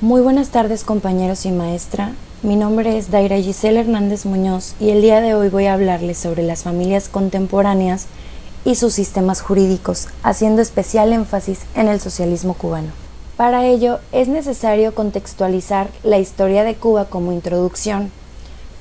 Muy buenas tardes, compañeros y maestra. Mi nombre es Daira Giselle Hernández Muñoz y el día de hoy voy a hablarles sobre las familias contemporáneas y sus sistemas jurídicos, haciendo especial énfasis en el socialismo cubano. Para ello, es necesario contextualizar la historia de Cuba como introducción.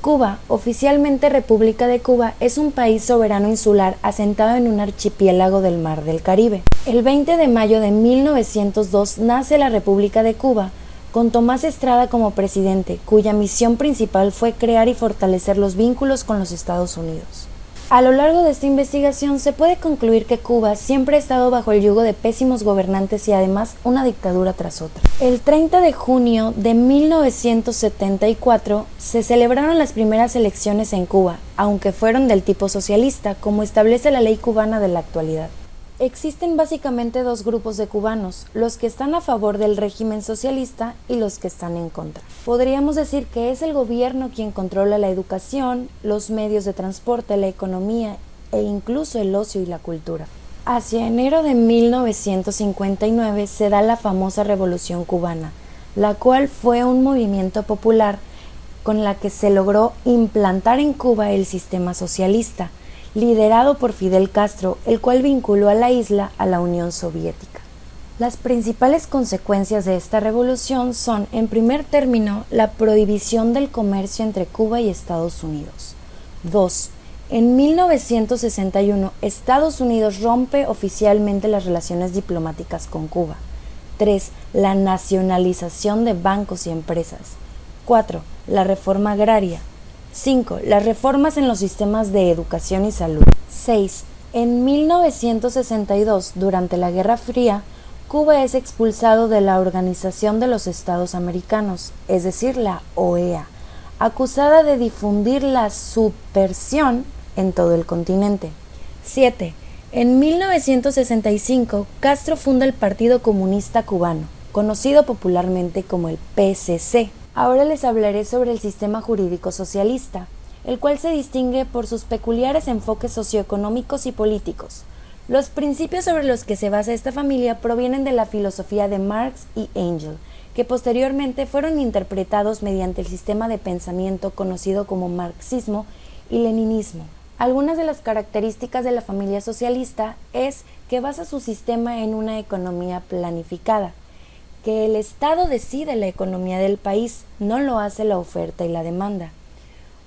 Cuba, oficialmente República de Cuba, es un país soberano insular asentado en un archipiélago del Mar del Caribe. El 20 de mayo de 1902 nace la República de Cuba, con Tomás Estrada como presidente, cuya misión principal fue crear y fortalecer los vínculos con los Estados Unidos. A lo largo de esta investigación se puede concluir que Cuba siempre ha estado bajo el yugo de pésimos gobernantes y además una dictadura tras otra. El 30 de junio de 1974 se celebraron las primeras elecciones en Cuba, aunque fueron del tipo socialista, como establece la ley cubana de la actualidad. Existen básicamente dos grupos de cubanos, los que están a favor del régimen socialista y los que están en contra. Podríamos decir que es el gobierno quien controla la educación, los medios de transporte, la economía e incluso el ocio y la cultura. Hacia enero de 1959 se da la famosa Revolución Cubana, la cual fue un movimiento popular con la que se logró implantar en Cuba el sistema socialista, liderado por Fidel Castro, el cual vinculó a la isla a la Unión Soviética. Las principales consecuencias de esta revolución son, en primer término, la prohibición del comercio entre Cuba y Estados Unidos. 2. En 1961, Estados Unidos rompe oficialmente las relaciones diplomáticas con Cuba. 3. La nacionalización de bancos y empresas. 4. La reforma agraria. 5. Las reformas en los sistemas de educación y salud. 6. En 1962, durante la Guerra Fría, Cuba es expulsado de la Organización de los Estados Americanos, es decir, la OEA, acusada de difundir la subversión en todo el continente. 7. En 1965, Castro funda el Partido Comunista Cubano, conocido popularmente como el PCC. Ahora les hablaré sobre el sistema jurídico socialista, el cual se distingue por sus peculiares enfoques socioeconómicos y políticos. Los principios sobre los que se basa esta familia provienen de la filosofía de Marx y Engels, que posteriormente fueron interpretados mediante el sistema de pensamiento conocido como marxismo y leninismo. Algunas de las características de la familia socialista es que basa su sistema en una economía planificada, que el Estado decide la economía del país, no lo hace la oferta y la demanda.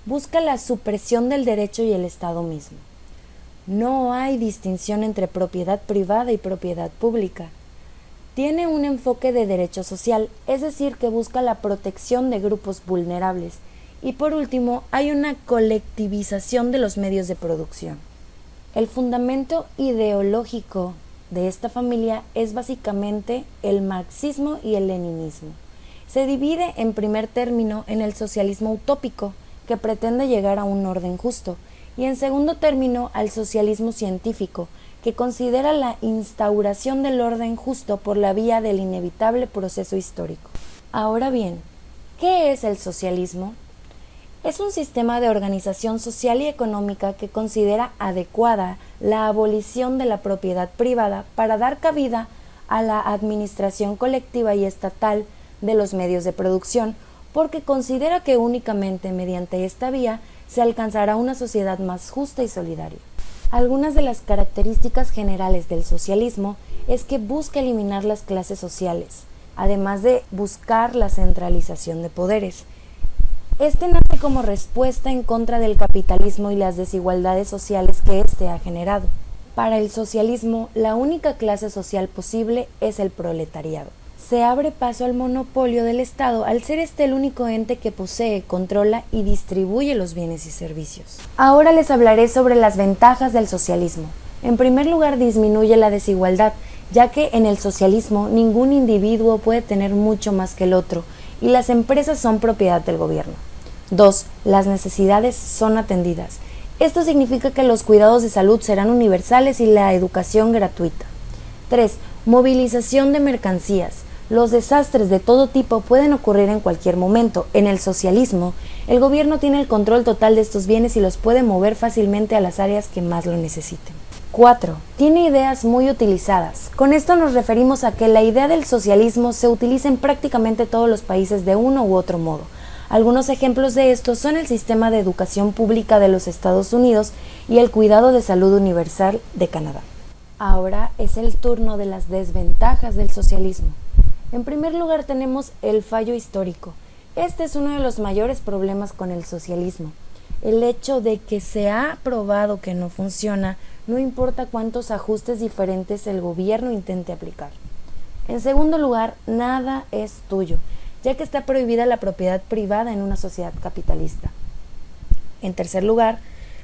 Busca la supresión del derecho y el Estado mismo. No hay distinción entre propiedad privada y propiedad pública. Tiene un enfoque de derecho social, es decir, que busca la protección de grupos vulnerables. Y por último, hay una colectivización de los medios de producción. El fundamento ideológico de esta familia es básicamente el marxismo y el leninismo. Se divide en primer término en el socialismo utópico, que pretende llegar a un orden justo, y en segundo término al socialismo científico, que considera la instauración del orden justo por la vía del inevitable proceso histórico. Ahora bien, ¿qué es el socialismo? Es un sistema de organización social y económica que considera adecuada la abolición de la propiedad privada para dar cabida a la administración colectiva y estatal de los medios de producción, porque considera que únicamente mediante esta vía se alcanzará una sociedad más justa y solidaria. Algunas de las características generales del socialismo es que busca eliminar las clases sociales, además de buscar la centralización de poderes. Este nace como respuesta en contra del capitalismo y las desigualdades sociales que éste ha generado. Para el socialismo, la única clase social posible es el proletariado. Se abre paso al monopolio del Estado al ser este el único ente que posee, controla y distribuye los bienes y servicios. Ahora les hablaré sobre las ventajas del socialismo. En primer lugar, disminuye la desigualdad, ya que en el socialismo ningún individuo puede tener mucho más que el otro, y las empresas son propiedad del gobierno. 2. Las necesidades son atendidas. Esto significa que los cuidados de salud serán universales y la educación gratuita. 3. Movilización de mercancías. Los desastres de todo tipo pueden ocurrir en cualquier momento. En el socialismo, el gobierno tiene el control total de estos bienes y los puede mover fácilmente a las áreas que más lo necesiten. 4. Tiene ideas muy utilizadas. Con esto nos referimos a que la idea del socialismo se utiliza en prácticamente todos los países de uno u otro modo. Algunos ejemplos de esto son el sistema de educación pública de los Estados Unidos y el cuidado de salud universal de Canadá. Ahora es el turno de las desventajas del socialismo. En primer lugar tenemos el fallo histórico. Este es uno de los mayores problemas con el socialismo. El hecho de que se ha probado que no funciona, no importa cuántos ajustes diferentes el gobierno intente aplicar. En segundo lugar, nada es tuyo, ya que está prohibida la propiedad privada en una sociedad capitalista. En tercer lugar,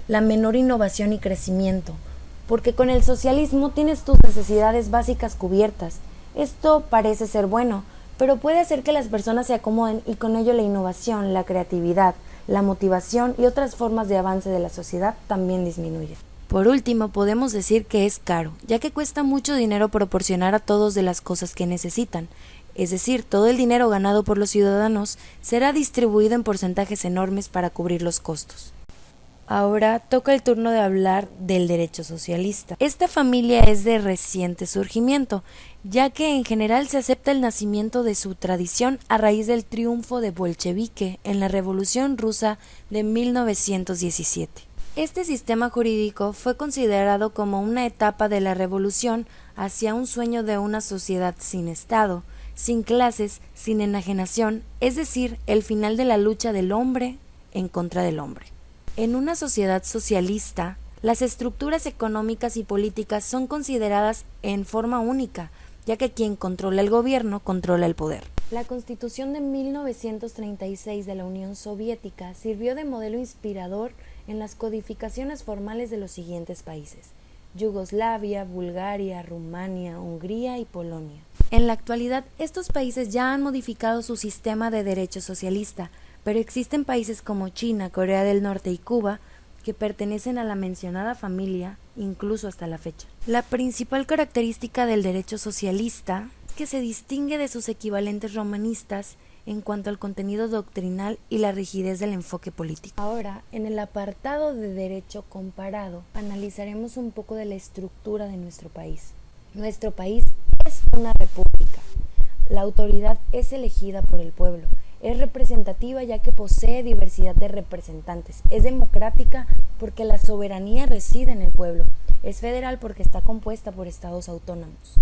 la menor innovación y crecimiento, porque con el socialismo tienes tus necesidades básicas cubiertas. Esto parece ser bueno, pero puede hacer que las personas se acomoden y con ello la innovación, la creatividad, la motivación y otras formas de avance de la sociedad también disminuyen. Por último, podemos decir que es caro, ya que cuesta mucho dinero proporcionar a todos de las cosas que necesitan. Es decir, todo el dinero ganado por los ciudadanos será distribuido en porcentajes enormes para cubrir los costos. Ahora toca el turno de hablar del derecho socialista. Esta familia es de reciente surgimiento, ya que en general se acepta el nacimiento de su tradición a raíz del triunfo de bolchevique en la Revolución Rusa de 1917. Este sistema jurídico fue considerado como una etapa de la revolución hacia un sueño de una sociedad sin Estado, sin clases, sin enajenación, es decir, el final de la lucha del hombre en contra del hombre. En una sociedad socialista, las estructuras económicas y políticas son consideradas en forma única, ya que quien controla el gobierno controla el poder. La Constitución de 1936 de la Unión Soviética sirvió de modelo inspirador en las codificaciones formales de los siguientes países: Yugoslavia, Bulgaria, Rumania, Hungría y Polonia. En la actualidad, estos países ya han modificado su sistema de derecho socialista, pero existen países como China, Corea del Norte y Cuba que pertenecen a la mencionada familia incluso hasta la fecha. La principal característica del derecho socialista es que se distingue de sus equivalentes romanistas en cuanto al contenido doctrinal y la rigidez del enfoque político. Ahora, en el apartado de derecho comparado, analizaremos un poco de la estructura de nuestro país. Nuestro país es una república. La autoridad es elegida por el pueblo. Es representativa ya que posee diversidad de representantes. Es democrática porque la soberanía reside en el pueblo. Es federal porque está compuesta por estados autónomos.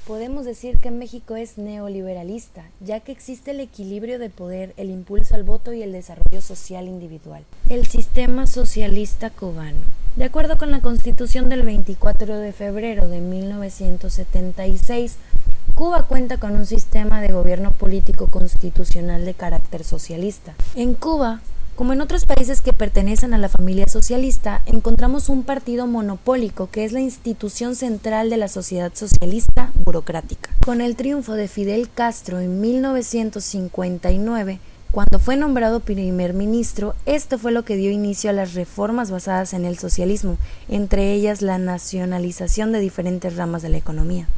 Podemos decir que México es neoliberalista, ya que existe el equilibrio de poder, el impulso al voto y el desarrollo social individual. El sistema socialista cubano. De acuerdo con la Constitución del 24 de febrero de 1976, Cuba cuenta con un sistema de gobierno político constitucional de carácter socialista. En Cuba, como en otros países que pertenecen a la familia socialista, encontramos un partido monopólico que es la institución central de la sociedad socialista burocrática. Con el triunfo de Fidel Castro en 1959, cuando fue nombrado primer ministro, esto fue lo que dio inicio a las reformas basadas en el socialismo, entre ellas la nacionalización de diferentes ramas de la economía.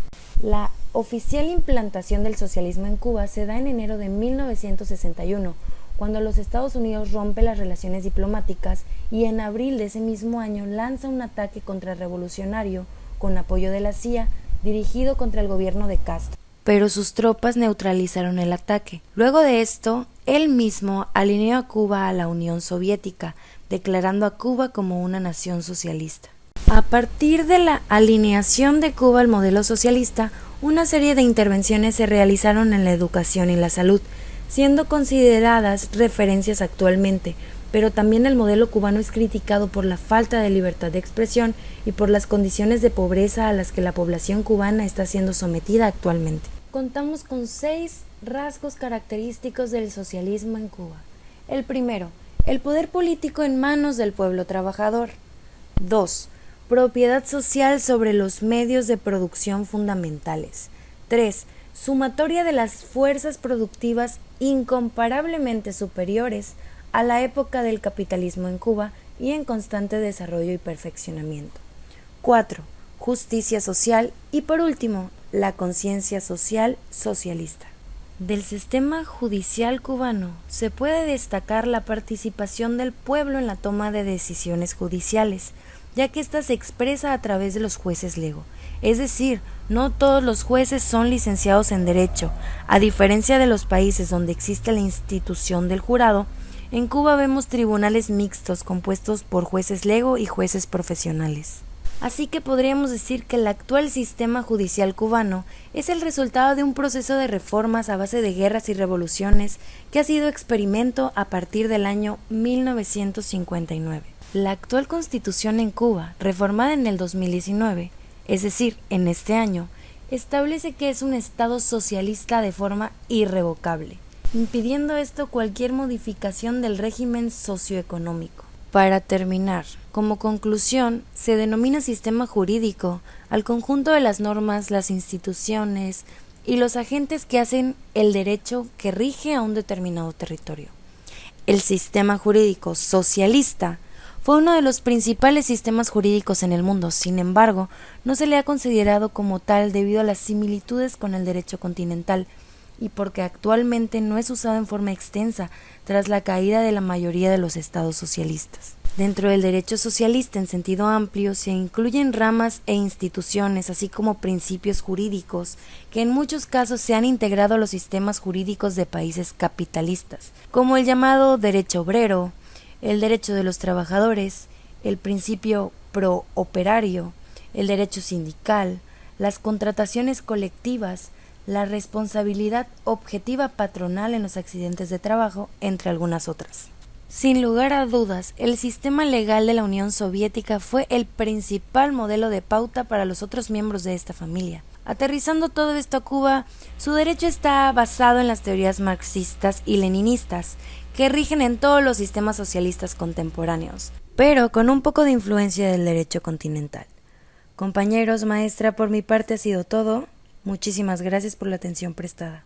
La oficial implantación del socialismo en Cuba se da en enero de 1961, cuando los Estados Unidos rompe las relaciones diplomáticas y en abril de ese mismo año lanza un ataque contrarrevolucionario con apoyo de la CIA dirigido contra el gobierno de Castro. Pero sus tropas neutralizaron el ataque. Luego de esto, él mismo alineó a Cuba a la Unión Soviética, declarando a Cuba como una nación socialista. A partir de la alineación de Cuba al modelo socialista, una serie de intervenciones se realizaron en la educación y la salud, siendo consideradas referencias actualmente, pero también el modelo cubano es criticado por la falta de libertad de expresión y por las condiciones de pobreza a las que la población cubana está siendo sometida actualmente. Contamos con 6 rasgos característicos del socialismo en Cuba. El primero, el poder político en manos del pueblo trabajador. 2. Propiedad social sobre los medios de producción fundamentales. 3. Sumatoria de las fuerzas productivas incomparablemente superiores a la época del capitalismo en Cuba y en constante desarrollo y perfeccionamiento. 4. Justicia social y por último, la conciencia social socialista. Del sistema judicial cubano se puede destacar la participación del pueblo en la toma de decisiones judiciales, ya que ésta se expresa a través de los jueces lego. Es decir, no todos los jueces son licenciados en Derecho. A diferencia de los países donde existe la institución del jurado, en Cuba vemos tribunales mixtos compuestos por jueces lego y jueces profesionales. Así que podríamos decir que el actual sistema judicial cubano es el resultado de un proceso de reformas a base de guerras y revoluciones que ha sido experimento a partir del año 1959. La actual constitución en Cuba, reformada en el 2019, es decir, en este año, establece que es un Estado socialista de forma irrevocable, impidiendo esto cualquier modificación del régimen socioeconómico. Para terminar, como conclusión, se denomina sistema jurídico al conjunto de las normas, las instituciones y los agentes que hacen el derecho que rige a un determinado territorio. El sistema jurídico socialista fue uno de los principales sistemas jurídicos en el mundo. Sin embargo, no se le ha considerado como tal debido a las similitudes con el derecho continental y porque actualmente no es usado en forma extensa tras la caída de la mayoría de los estados socialistas. Dentro del derecho socialista en sentido amplio se incluyen ramas e instituciones, así como principios jurídicos, que en muchos casos se han integrado a los sistemas jurídicos de países capitalistas, como el llamado derecho obrero, el derecho de los trabajadores, el principio pro-operario, el derecho sindical, las contrataciones colectivas, la responsabilidad objetiva patronal en los accidentes de trabajo, entre algunas otras. Sin lugar a dudas, el sistema legal de la Unión Soviética fue el principal modelo de pauta para los otros miembros de esta familia. Aterrizando todo esto a Cuba, su derecho está basado en las teorías marxistas y leninistas, que rigen en todos los sistemas socialistas contemporáneos, pero con un poco de influencia del derecho continental. Compañeros, maestra, por mi parte ha sido todo. Muchísimas gracias por la atención prestada.